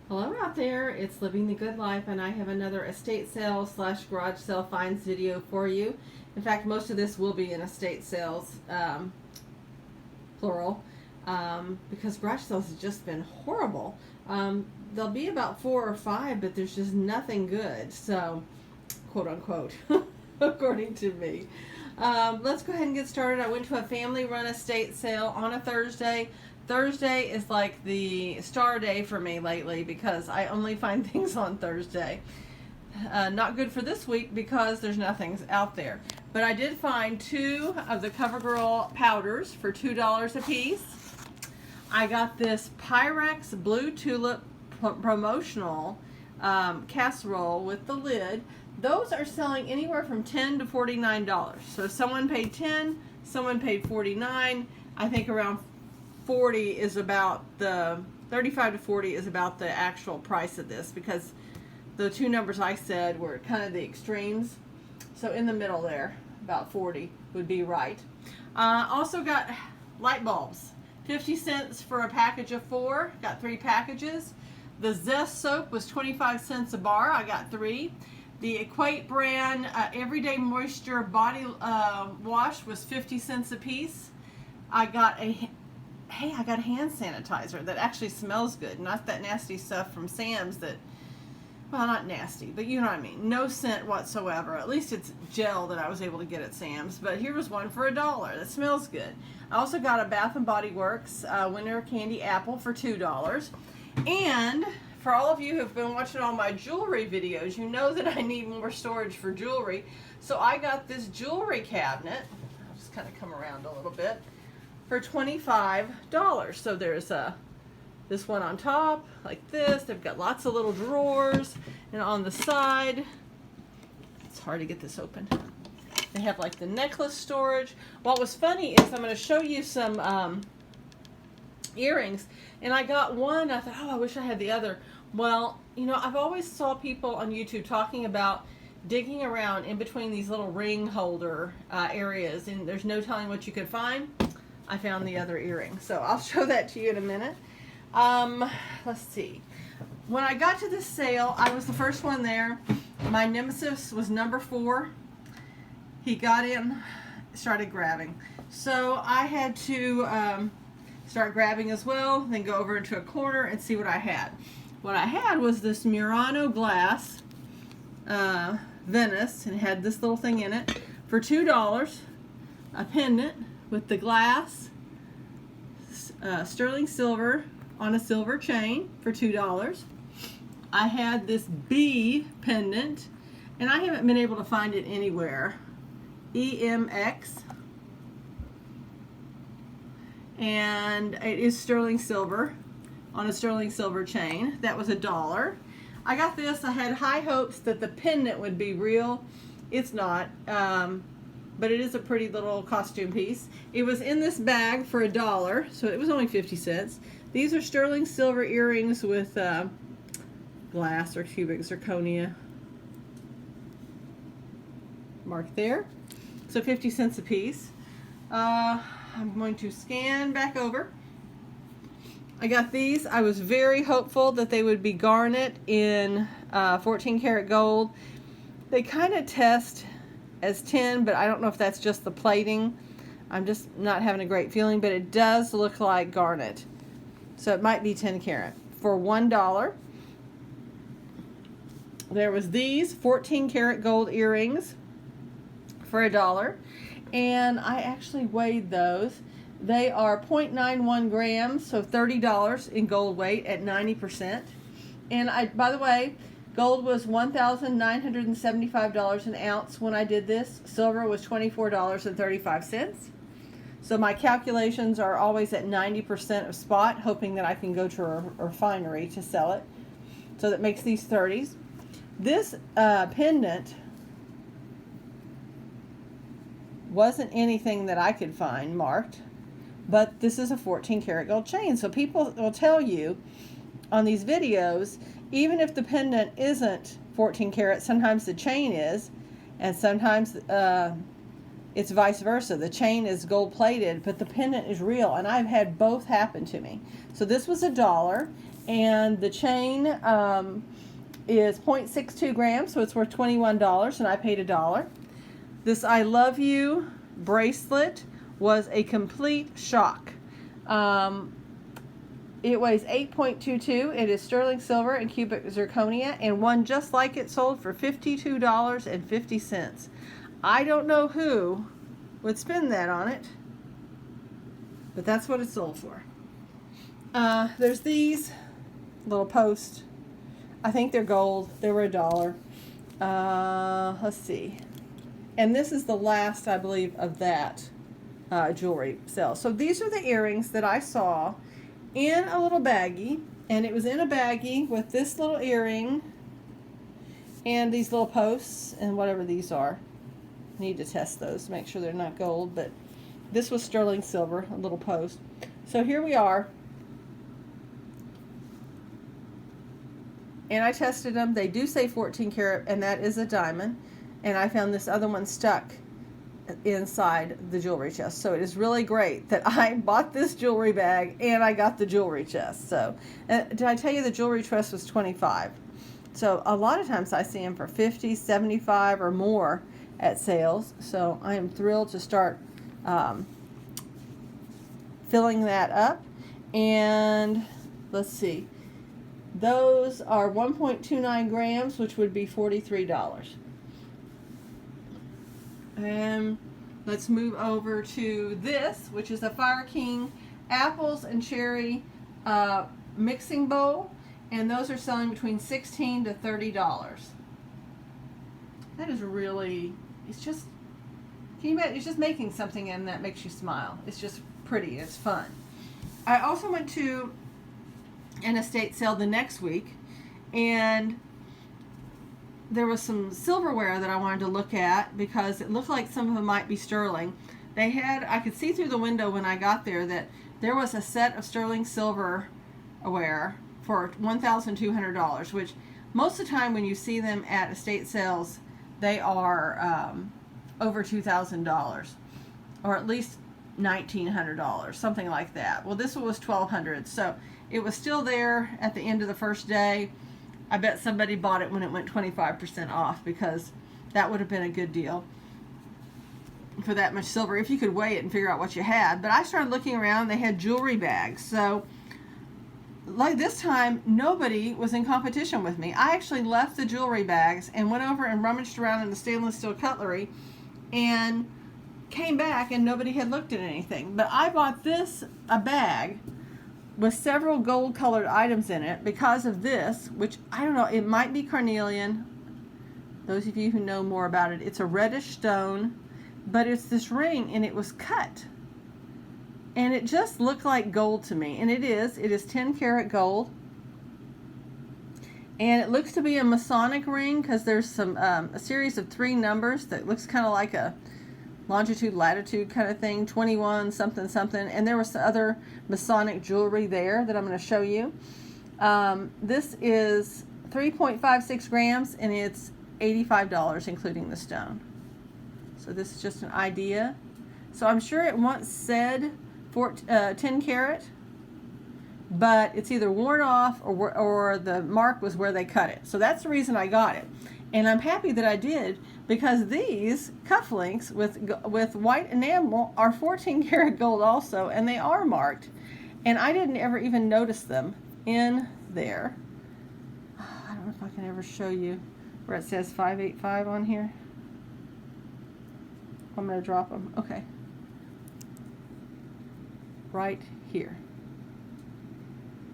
Hello out there, it's Living the Good Life, and I have another estate sale slash garage sale finds video for you. In fact, most of this will be in estate sales, plural, because garage sales has just been horrible. There'll be about 4 or 5, but there's just nothing good, so, quote unquote, according to me. Let's go ahead and get started. I went to a family run estate sale on a Thursday. Thursday is like the star day for me lately because I only find things on Thursday. Not good for this week because there's nothing out there. But I did find 2 of the CoverGirl powders for $2 a piece. I got this Pyrex Blue Tulip promotional casserole with the lid. Those are selling anywhere from $10 to $49. So someone paid $10, someone paid $49. I think around 40 is about the 35 to 40 is about the actual price of this, because the 2 numbers I said were kind of the extremes. So in the middle there, about 40 would be right. Also got light bulbs, 50 cents for a package of 4. Got 3 packages. The Zest soap was 25 cents a bar. I got 3. The Equate brand Everyday Moisture body wash was 50 cents a piece. I got hand sanitizer that actually smells good, not that nasty stuff from Sam's that, well, not nasty, but you know what I mean. No scent whatsoever. At least it's gel that I was able to get at Sam's, but here was one for $1 that smells good. I also got a Bath and Body Works Winter Candy Apple for $2. And for all of you who've been watching all my jewelry videos, you know that I need more storage for jewelry. So I got this jewelry cabinet. I'll just kind of come around a little bit. For $25. So there's this one on top, like this. They've got lots of little drawers, and on the side, it's hard to get this open. They have like the necklace storage. What was funny is I'm going to show you some earrings, and I got one. I thought, oh, I wish I had the other. Well, you know, I've always saw people on YouTube talking about digging around in between these little ring holder areas, and there's no telling what you could find. I found the other earring, so I'll show that to you in a minute. Let's see. When I got to this sale, I was the first one there. My nemesis was number 4. He got in, started grabbing. So I had to start grabbing as well, then go over into a corner and see what I had. What I had was this Murano glass Venice, and it had this little thing in it for $2. A pendant with the glass sterling silver on a silver chain for $2. I had this bee pendant, and I haven't been able to find it anywhere. EMX, and it is sterling silver on a sterling silver chain. That was $1. I got this. I had high hopes that the pendant would be real. It's not. But it is a pretty little costume piece. It was in this bag for $1, so it was only 50 cents. These are sterling silver earrings with glass or cubic zirconia mark there. So 50 cents a piece. I'm going to scan back over. I got these. I was very hopeful that they would be garnet in 14 karat gold. They kind of test as 10, but I don't know if that's just the plating. I'm just not having a great feeling, but it does look like garnet. So it might be 10 karat for $1. There was these 14 karat gold earrings for $1. And I actually weighed those. They are 0.91 grams, so $30 in gold weight at 90%. And by the way, gold was $1,975 an ounce when I did this. Silver was $24.35. So my calculations are always at 90% of spot, hoping that I can go to a refinery to sell it. So that makes these 30s. This pendant wasn't anything that I could find marked, but this is a 14 karat gold chain. So people will tell you on these videos, even if the pendant isn't 14 karat, sometimes the chain is, and sometimes it's vice versa. The chain is gold plated, but the pendant is real, and I've had both happen to me. So this was $1, And the chain is 0.62 grams, so it's worth $21, and I paid $1. This I Love You bracelet was a complete shock. It weighs 8.22. It is sterling silver and cubic zirconia, and one just like it sold for $52.50. I don't know who would spend that on it, but that's what it sold for. There's these little posts. I think they're gold. They were $1. Let's see. And this is the last, I believe, of that jewelry sale. So these are the earrings that I saw in a little baggie, and it was in a baggie with this little earring and these little posts and whatever these are. I need to test those to make sure they're not gold, but this was sterling silver, a little post. So here we are. And I tested them. They do say 14 karat, and that is a diamond. And I found this other one stuck inside the jewelry chest. So it is really great that I bought this jewelry bag and I got the jewelry chest. So did I tell you the jewelry chest was $25? So a lot of times I see them for $50, $75 or more at sales. So I am thrilled to start filling that up. And let's see, those are 1.29 grams, which would be $43. And let's move over to this, which is a Fire King apples and cherry mixing bowl, and those are selling between $16 to $30. That is really, it's just, can you imagine, it's just making something and that makes you smile. It's just pretty, it's fun. I also went to an estate sale the next week, and there was some silverware that I wanted to look at because it looked like some of them might be sterling. They had, I could see through the window when I got there that there was a set of sterling silverware for $1,200, which most of the time when you see them at estate sales, they are over $2,000, or at least $1,900, something like that. Well, this one was $1,200, so it was still there at the end of the first day. I bet somebody bought it when it went 25% off, because that would have been a good deal for that much silver if you could weigh it and figure out what you had. But I started looking around. They had jewelry bags. So like this time, nobody was in competition with me. I actually left the jewelry bags and went over and rummaged around in the stainless steel cutlery and came back, and nobody had looked at anything. But I bought a bag with several gold colored items in it because of this, which I don't know, it might be carnelian. Those of you who know more about it, it's a reddish stone, but it's this ring and it was cut. And it just looked like gold to me, and it is 10 karat gold. And it looks to be a Masonic ring because there's some a series of 3 numbers that looks kind of like a longitude, latitude kind of thing, 21 something something, and there was some other Masonic jewelry there that I'm going to show you. This is 3.56 grams, and it's $85 including the stone. So this is just an idea. So I'm sure it once said 10 karat, but it's either worn off or the mark was where they cut it. So that's the reason I got it. And I'm happy that I did, because these cufflinks with white enamel are 14 karat gold also, and they are marked. And I didn't ever even notice them in there. I don't know if I can ever show you where it says 585 on here. I'm going to drop them. Okay. Right here.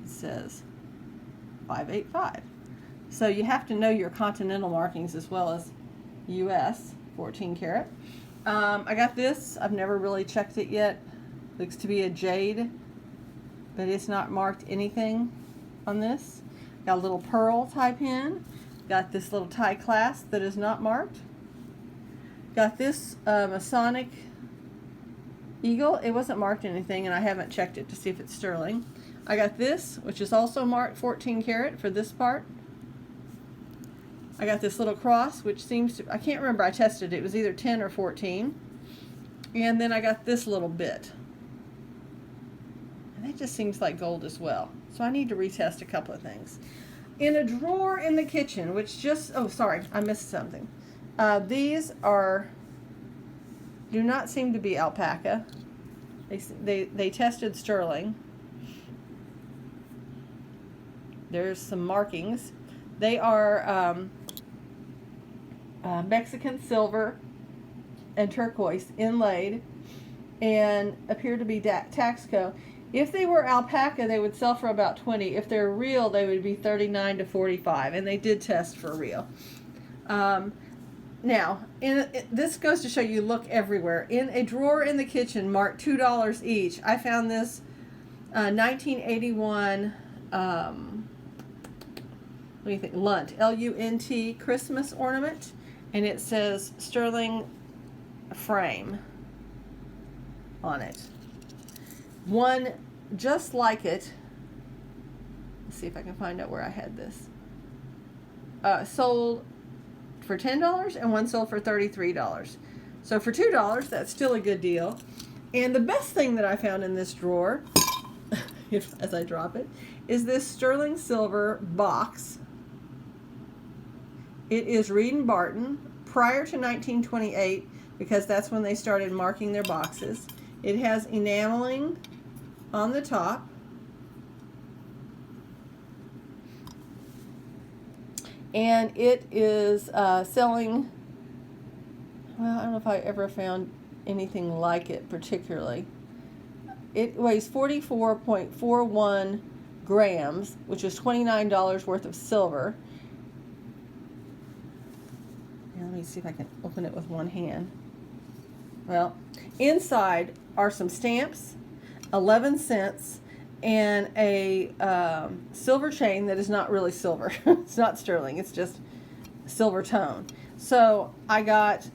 It says 585. So you have to know your continental markings as well as US 14 karat. I got this. I've never really checked it yet. Looks to be a jade, but it's not marked anything on this. Got a little pearl tie pin. Got this little tie clasp that is not marked. Got this Masonic eagle. It wasn't marked anything, and I haven't checked it to see if it's sterling. I got this, which is also marked 14 karat for this part. I got this little cross, which seems to, I can't remember, I tested it. It was either 10 or 14. And then I got this little bit. And that just seems like gold as well. So I need to retest a couple of things. In a drawer in the kitchen, which just, oh, sorry, I missed something. These do not seem to be alpaca. They tested sterling. There's some markings. They are Mexican silver and turquoise inlaid and appear to be Taxco. If they were alpaca, they would sell for about 20. If they're real, they would be 39 to 45, and they did test for real. Now, this goes to show you look everywhere. In a drawer in the kitchen marked $2 each, I found this 1981 what do you think? Lunt, L-U-N-T Christmas ornament, and it says sterling frame on it. One just like it. Let's see if I can find out where I had this. Sold for $10 and one sold for $33. So for $2, that's still a good deal. And the best thing that I found in this drawer, as I drop it, is this sterling silver box. It is Reed and Barton prior to 1928 because that's when they started marking their boxes. It has enameling on the top. And it is selling, well, I don't know if I ever found anything like it particularly. It weighs 44.41 grams, which is $29 worth of silver. Now let me see if I can open it with one hand. Well, inside are some stamps, 11 cents, and a silver chain that is not really silver. It's not sterling, it's just silver tone. So I got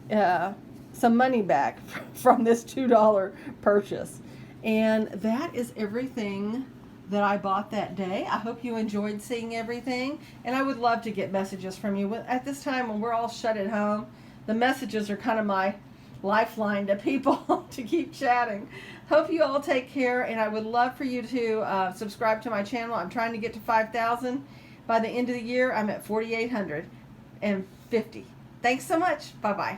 some money back from this $2 purchase. And that is everything that I bought that day. I hope you enjoyed seeing everything. And I would love to get messages from you. At this time when we're all shut at home, the messages are kind of my lifeline to people to keep chatting. Hope you all take care, and I would love for you to subscribe to my channel. I'm trying to get to 5,000 by the end of the year. I'm at 4,850. Thanks so much. Bye-bye.